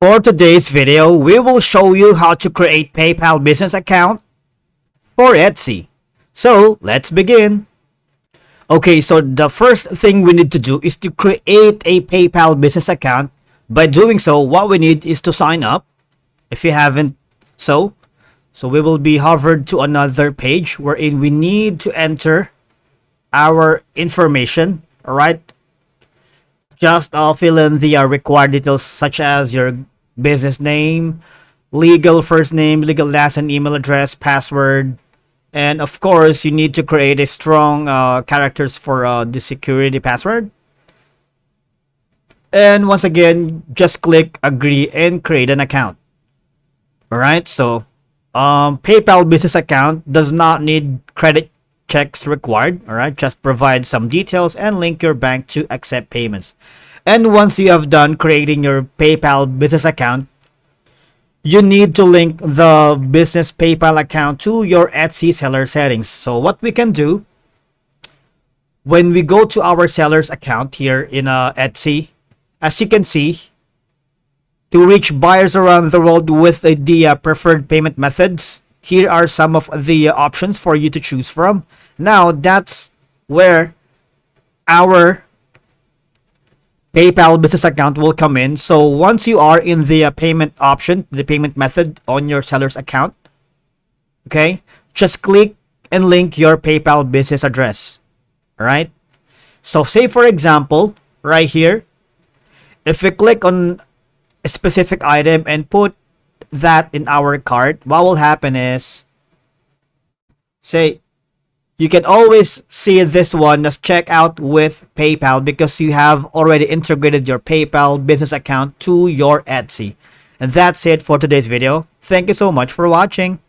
For today's video, we will show you how to create PayPal business account for Etsy. So let's begin. Okay, so the first thing we need to do is to create a PayPal business account. By doing so, what we need is to sign up. If you haven't so we will be hovered to another page wherein we need to enter our information. All right, just fill in the required details such as your business name, legal first name, legal last and email address, password, and of course you need to create a strong characters for the security password. And once again, just click agree and create an account. All right, so PayPal business account does not need credit checks required. All right, just provide some details and link your bank to accept payments. And once you have done creating your PayPal business account, you need to link the business PayPal account to your Etsy seller settings. So what we can do, when we go to our seller's account here in Etsy, as you can see, to reach buyers around the world with the preferred payment methods, here are some of the options for you to choose from. Now that's where our PayPal business account will come in. So once you are in the payment option, the payment method on your seller's account, okay, just click and link your PayPal business address. All right, so say for example right here, if we click on a specific item and put that in our cart, what will happen is, say, you can always see this one as checkout with PayPal because you have already integrated your PayPal business account to your Etsy. And that's it for today's video. Thank you so much for watching.